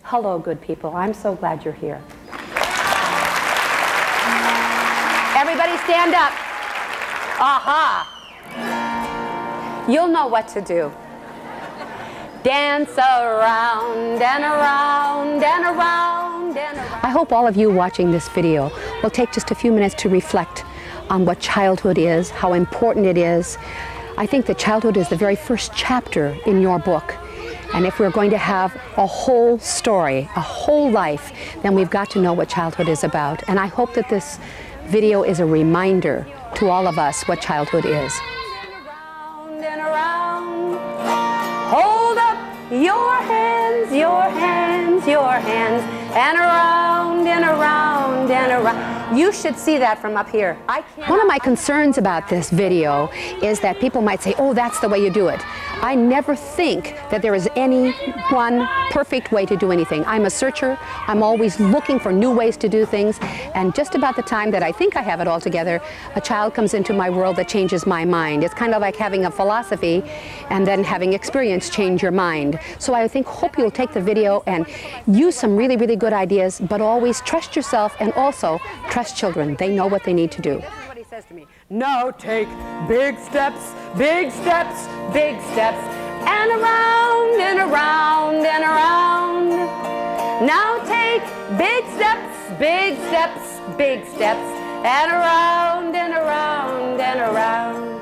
Hello, good people. I'm so glad you're here. Everybody stand up. Aha. You'll know what to do. Dance around and around and around and around. I hope all of you watching this video will take just a few minutes to reflect on what childhood is, how important it is. I think that childhood is the very first chapter in your book. And if we're going to have a whole story, a whole life, then we've got to know what childhood is about. And I hope that this video is a reminder to all of us what childhood is. Around and around. Hold up your hands, your hands, your hands, and around and around and around. You should see that from up here. One of my concerns about this video is that people might say, oh, that's the way you do it. I never think that there is any one perfect way to do anything. I'm a searcher. I'm always looking for new ways to do things. And just about the time that I think I have it all together, a child comes into my world that changes my mind. It's kind of like having a philosophy and then having experience change your mind. So I hope you'll take the video and use some really, really good ideas, but always trust yourself and also trust children. They know what they need to do. This is what he says to me. Now take big steps, big steps, big steps, and around and around and around. Now take big steps, big steps, big steps, and around and around and around.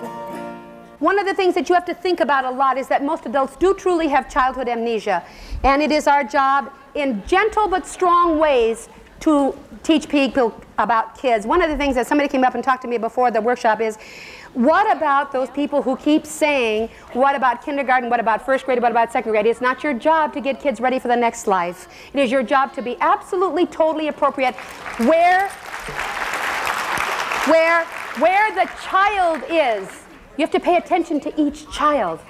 One of the things that you have to think about a lot is that most adults do truly have childhood amnesia, and it is our job in gentle but strong ways to teach people about kids. One of the things that somebody came up and talked to me before the workshop is, what about those people who keep saying, what about kindergarten, what about first grade, what about second grade? It's not your job to get kids ready for the next life. It is your job to be absolutely, totally appropriate where the child is. You have to pay attention to each child.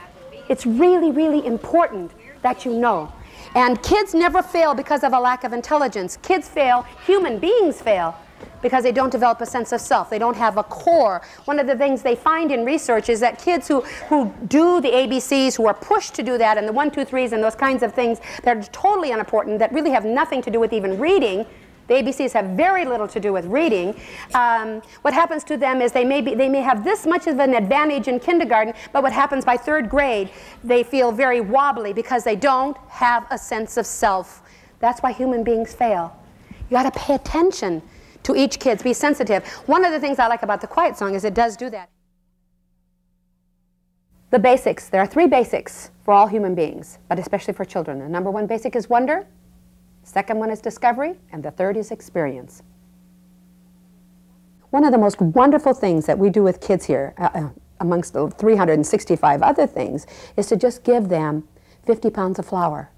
It's really, really important that you know. And kids never fail because of a lack of intelligence. Kids fail, human beings fail, because they don't develop a sense of self. They don't have a core. One of the things they find in research is that kids who do the ABCs, who are pushed to do that, and the 1, 2, 3s and those kinds of things that are totally unimportant, that really have nothing to do with even reading. The ABCs have very little to do with reading. What happens to them is they may have this much of an advantage in kindergarten, but what happens by third grade, they feel very wobbly because they don't have a sense of self. That's why human beings fail. You got to pay attention to each kid, be sensitive. One of the things I like about the Quiet Song is it does do that. The basics. There are 3 basics for all human beings, but especially for children. The number 1 basic is wonder. Second one is discovery, and the third is experience. One of the most wonderful things that we do with kids here, amongst the 365 other things, is to just give them 50 pounds of flour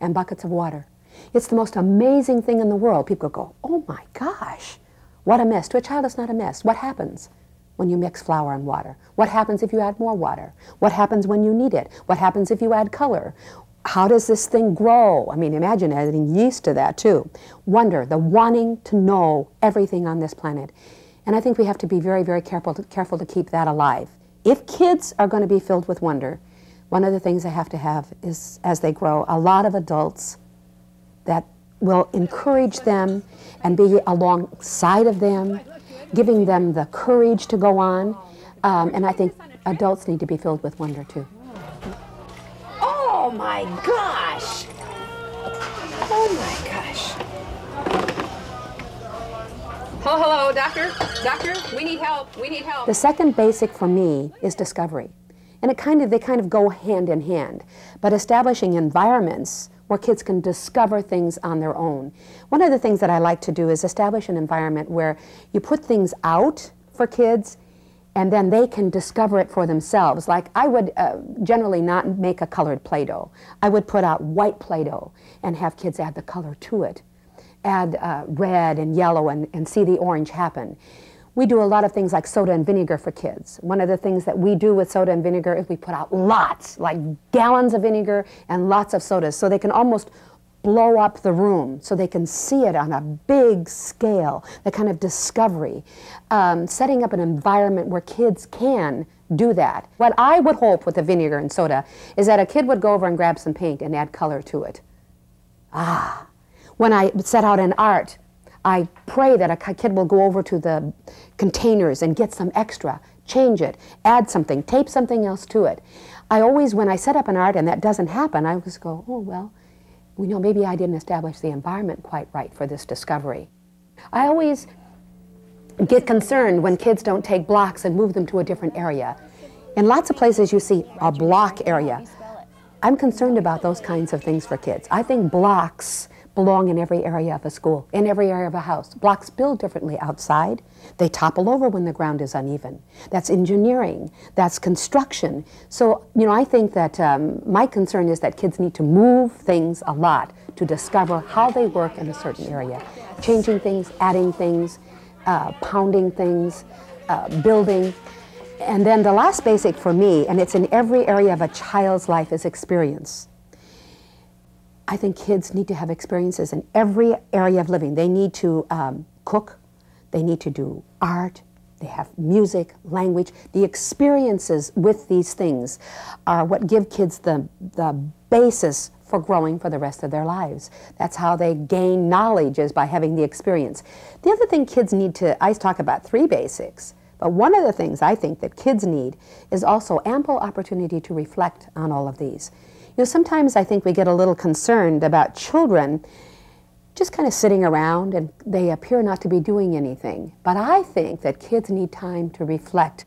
and buckets of water. It's the most amazing thing in the world. People go, oh my gosh, what a mess. To a child, it's not a mess. What happens when you mix flour and water? What happens if you add more water? What happens when you need it? What happens if you add color? How does this thing grow? I mean, imagine adding yeast to that too. Wonder, the wanting to know everything on this planet. And I think we have to be very, very careful to keep that alive. If kids are going to be filled with wonder, one of the things they have to have is, as they grow, a lot of adults that will encourage them and be alongside of them, giving them the courage to go on. And I think adults need to be filled with wonder too. Oh my gosh! Oh my gosh! Oh, hello, doctor. Doctor, we need help. We need help. The second basic for me is discovery. And they kind of go hand in hand. But establishing environments where kids can discover things on their own. One of the things that I like to do is establish an environment where you put things out for kids and then they can discover it for themselves. Like I would generally not make a colored Play-Doh. I would put out white Play-Doh and have kids add the color to it. Add red and yellow and see the orange happen. We do a lot of things like soda and vinegar for kids. One of the things that we do with soda and vinegar is we put out lots, like gallons of vinegar and lots of sodas, so they can almost blow up the room, so they can see it on a big scale, the kind of discovery. Setting up an environment where kids can do that. What I would hope with the vinegar and soda is that a kid would go over and grab some paint and add color to it. Ah. When I set out in art, I pray that a kid will go over to the containers and get some extra, change it, add something, tape something else to it. I always, when I set up an art and that doesn't happen, I always go, oh, well, you know, maybe I didn't establish the environment quite right for this discovery. I always get concerned when kids don't take blocks and move them to a different area. In lots of places you see a block area. I'm concerned about those kinds of things for kids. I think blocks belong in every area of a school, in every area of a house. Blocks build differently outside. They topple over when the ground is uneven. That's engineering. That's construction. So, you know, I think that my concern is that kids need to move things a lot to discover how they work in a certain area. Changing things, adding things, pounding things, building. And then the last basic for me, and it's in every area of a child's life, is experience. I think kids need to have experiences in every area of living. They need to cook, they need to do art, they have music, language. The experiences with these things are what give kids the basis for growing for the rest of their lives. That's how they gain knowledge, is by having the experience. The other thing kids need to, I talk about 3 basics, but one of the things I think that kids need is also ample opportunity to reflect on all of these. You know, sometimes I think we get a little concerned about children just kind of sitting around and they appear not to be doing anything. But I think that kids need time to reflect.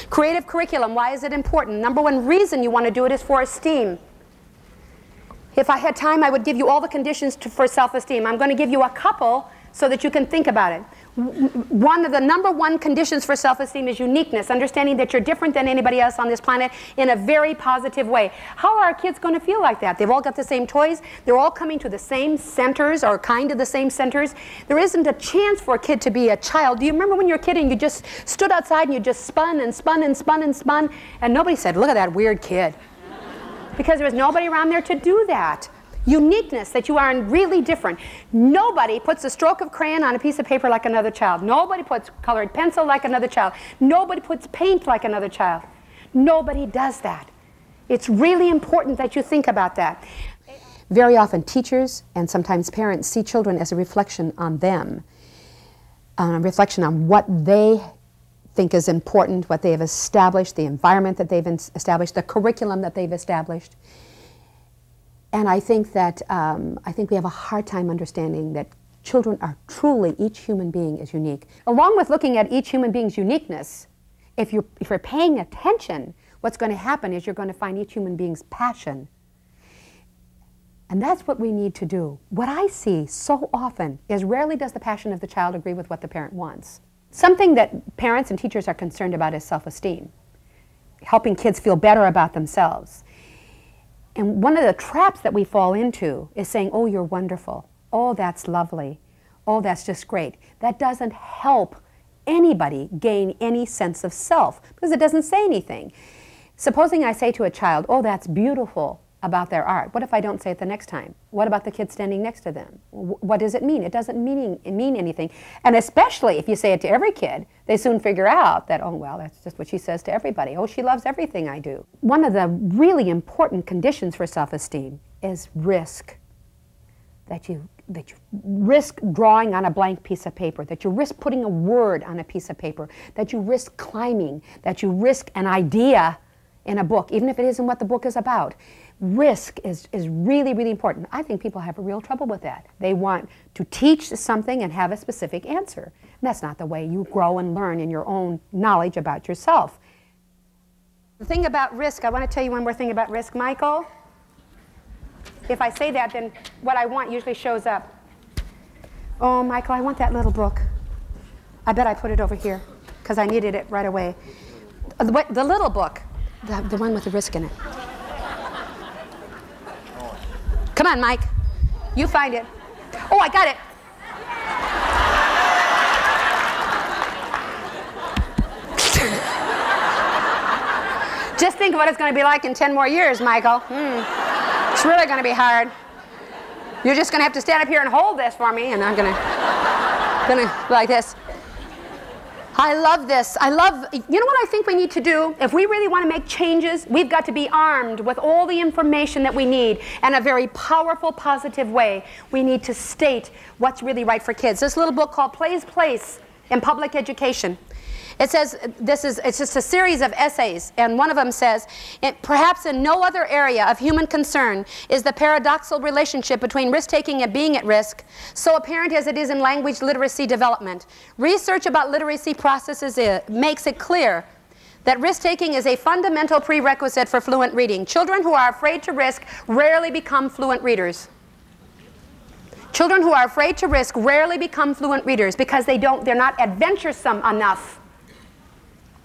Creative curriculum, why is it important? Number one reason you want to do it is for esteem. If I had time, I would give you all the conditions for self-esteem. I'm going to give you a couple so that you can think about it. One of the number one conditions for self-esteem is uniqueness, understanding that you're different than anybody else on this planet in a very positive way. How are our kids going to feel like that? They've all got the same toys. They're all coming to the same centers, or kind of the same centers. There isn't a chance for a kid to be a child. Do you remember when you were a kid and you just stood outside and you just spun and spun and spun and spun, and nobody said, look at that weird kid? Because there was nobody around there to do that. Uniqueness, that you are really different. Nobody puts a stroke of crayon on a piece of paper like another child. Nobody puts colored pencil like another child. Nobody puts paint like another child. Nobody does that. It's really important that you think about that. Very often teachers and sometimes parents see children as a reflection on them, a reflection on what they think is important, what they have established, the environment that they've established, the curriculum that they've established. And I think that we have a hard time understanding that children are truly, each human being is unique. Along with looking at each human being's uniqueness, if you're paying attention, what's going to happen is you're going to find each human being's passion. And that's what we need to do. What I see so often is rarely does the passion of the child agree with what the parent wants. Something that parents and teachers are concerned about is self-esteem, helping kids feel better about themselves. And one of the traps that we fall into is saying, oh, you're wonderful. Oh, that's lovely. Oh, that's just great. That doesn't help anybody gain any sense of self because it doesn't say anything. Supposing I say to a child, oh, that's beautiful about their art. What if I don't say it the next time? What about the kid standing next to them? What does it mean? It doesn't mean anything. And especially if you say it to every kid, they soon figure out that, oh, well, that's just what she says to everybody. Oh, she loves everything I do. One of the really important conditions for self-esteem is risk. That you risk drawing on a blank piece of paper, that you risk putting a word on a piece of paper, that you risk climbing, that you risk an idea in a book, even if it isn't what the book is about. Risk is really, really important. I think people have a real trouble with that. They want to teach something and have a specific answer. And that's not the way you grow and learn in your own knowledge about yourself. The thing about risk, I want to tell you one more thing about risk, Michael. If I say that, then what I want usually shows up. Oh, Michael, I want that little book. I bet I put it over here because I needed it right away. The little book, the one with the risk in it. Come on, Mike. You find it. Oh, I got it. Just think of what it's going to be like in 10 more years, Michael. It's really going to be hard. You're just going to have to stand up here and hold this for me, and I'm going to like this. I love this. I love, you know what I think we need to do? If we really want to make changes, we've got to be armed with all the information that we need in a very powerful, positive way. We need to state what's really right for kids. This little book called Play's Place in Public Education. It says, it's just a series of essays, and one of them says, perhaps in no other area of human concern is the paradoxical relationship between risk-taking and being at risk so apparent as it is in language literacy development. Research about literacy processes makes it clear that risk-taking is a fundamental prerequisite for fluent reading. Children who are afraid to risk rarely become fluent readers. Children who are afraid to risk rarely become fluent readers because they're not adventuresome enough.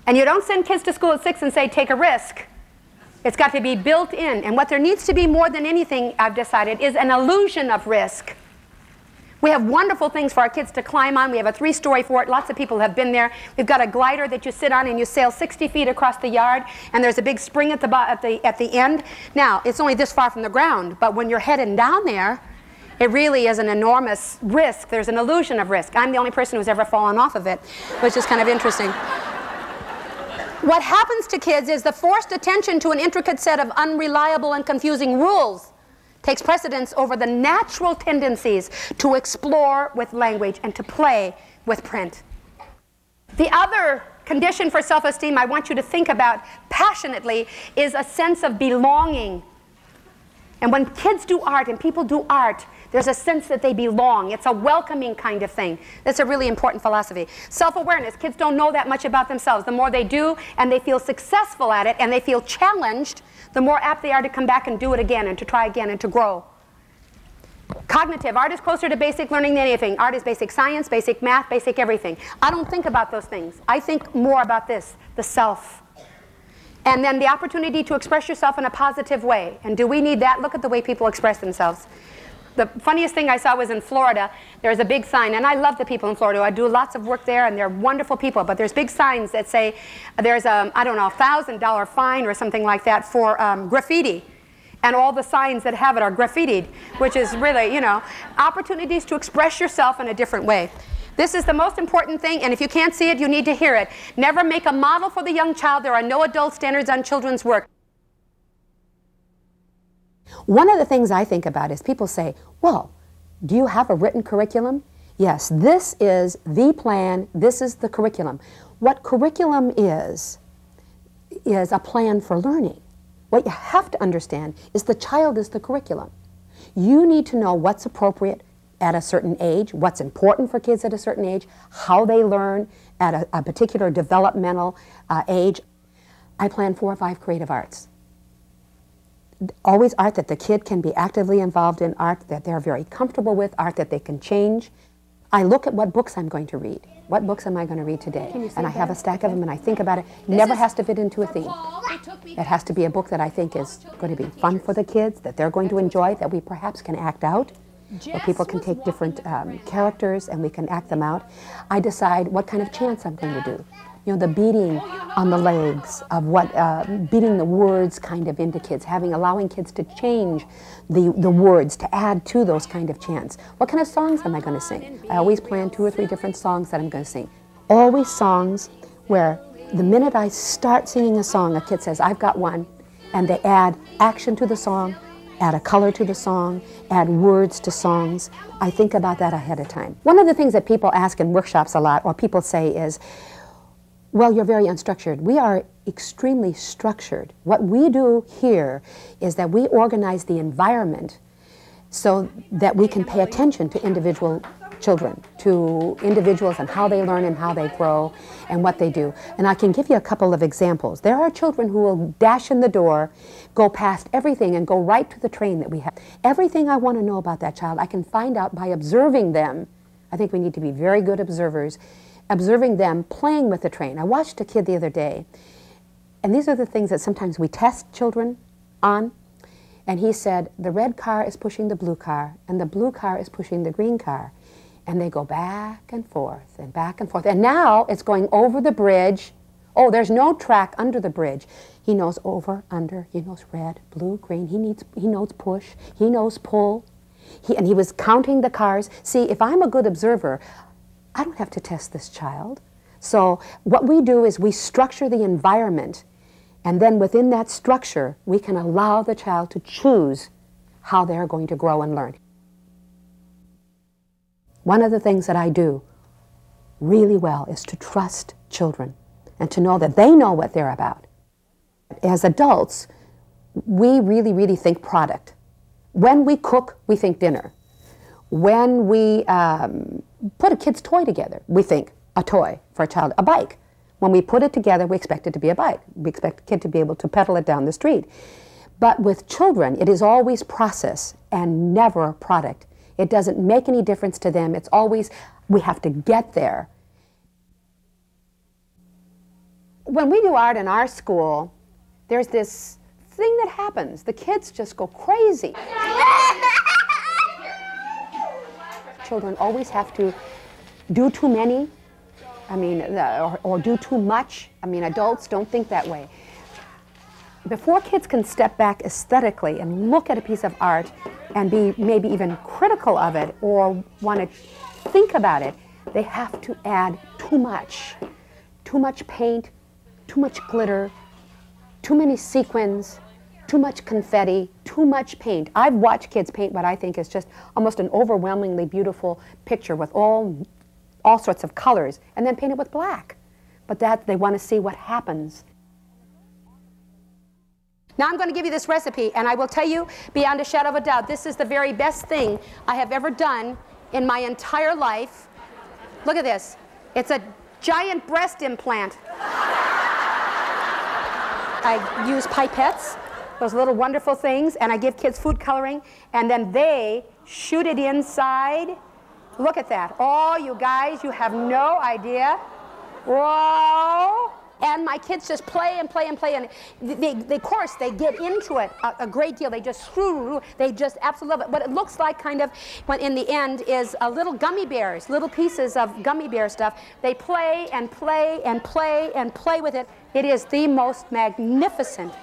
And you don't send kids to school at 6 and say, take a risk. It's got to be built in. And what there needs to be more than anything, I've decided, is an illusion of risk. We have wonderful things for our kids to climb on. We have a 3-story fort. Lots of people have been there. We've got a glider that you sit on and you sail 60 feet across the yard. And there's a big spring at the end. Now, it's only this far from the ground. But when you're heading down there, it really is an enormous risk. There's an illusion of risk. I'm the only person who's ever fallen off of it, which is kind of interesting. What happens to kids is the forced attention to an intricate set of unreliable and confusing rules takes precedence over the natural tendencies to explore with language and to play with print. The other condition for self-esteem I want you to think about passionately is a sense of belonging. And when kids do art and people do art, there's a sense that they belong. It's a welcoming kind of thing. That's a really important philosophy. Self-awareness. Kids don't know that much about themselves. The more they do and they feel successful at it and they feel challenged, the more apt they are to come back and do it again and to try again and to grow. Cognitive. Art is closer to basic learning than anything. Art is basic science, basic math, basic everything. I don't think about those things. I think more about this, the self. And then the opportunity to express yourself in a positive way. And do we need that? Look at the way people express themselves. The funniest thing I saw was in Florida. There's a big sign, and I love the people in Florida. I do lots of work there, and they're wonderful people. But there's big signs that say there's a, I don't know, $1,000 fine or something like that for graffiti. And all the signs that have it are graffitied, which is really, you know, opportunities to express yourself in a different way. This is the most important thing, and if you can't see it, you need to hear it. Never make a model for the young child. There are no adult standards on children's work. One of the things I think about is people say, well, do you have a written curriculum? Yes, this is the plan, this is the curriculum. What curriculum is a plan for learning. What you have to understand is the child is the curriculum. You need to know what's appropriate at a certain age, what's important for kids at a certain age, how they learn at a particular developmental age. I plan 4 or 5 creative arts. Always art that the kid can be actively involved in, art that they're very comfortable with, art that they can change. I look at what books I'm going to read. What books am I going to read today? And I have a stack of them and I think about it. Never has to fit into a theme. It has to be a book that I think is going to be fun for the kids, that they're going to enjoy, that we perhaps can act out, where people can take different characters and we can act them out. I decide what kind of chants I'm going to do. You know, the beating on the legs of what, beating the words kind of into kids, allowing kids to change the words, to add to those kind of chants. What kind of songs am I going to sing? I always plan 2 or 3 different songs that I'm going to sing. Always songs where the minute I start singing a song, a kid says, I've got one, and they add action to the song, add a color to the song, add words to songs. I think about that ahead of time. One of the things that people ask in workshops a lot, or people say is, well, you're very unstructured. We are extremely structured. What we do here is that we organize the environment so that we can pay attention to individual children, to individuals and how they learn and how they grow and what they do. And I can give you a couple of examples. There are children who will dash in the door, go past everything and go right to the train that we have. Everything I want to know about that child, I can find out by observing them. I think we need to be very good observers. Observing them playing with the train. I watched a kid the other day, and these are the things that sometimes we test children on, and he said, the red car is pushing the blue car, and the blue car is pushing the green car, and they go back and forth, and now it's going over the bridge. Oh, there's no track under the bridge. He knows over, under, he knows red, blue, green, he knows push, he knows pull, and he was counting the cars. See, if I'm a good observer, I don't have to test this child. So what we do is we structure the environment, and then within that structure, we can allow the child to choose how they're going to grow and learn. One of the things that I do really well is to trust children and to know that they know what they're about. As adults, we really think product. When we cook, we think dinner. When we put a kid's toy together, we think a toy for a child, a bike. When we put it together, we expect it to be a bike. We expect the kid to be able to pedal it down the street. But with children, it is always process and never product. It doesn't make any difference to them. It's always, we have to get there. When we do art in our school, there's this thing that happens. The kids just go crazy. Children always have to do too many, or do too much. Adults don't think that way. Before kids can step back aesthetically and look at a piece of art and be maybe even critical of it or want to think about it, they have to add too much. Too much paint, too much glitter, too many sequins, too much confetti, too much paint. I've watched kids paint what I think is just almost an overwhelmingly beautiful picture with all sorts of colors, and then paint it with black. But that they want to see what happens. Now I'm going to give you this recipe, and I will tell you beyond a shadow of a doubt, this is the very best thing I have ever done in my entire life. Look at this. It's a giant breast implant. I use pipettes, those little wonderful things, and I give kids food coloring, and then they shoot it inside. Look at that. Oh, you guys, you have no idea. Whoa! And my kids just play and play and play, and of course, they get into it a great deal. They just absolutely love it. What it looks like kind of, when in the end, is little gummy bears, little pieces of gummy bear stuff. They play and play and play and play with it. It is the most magnificent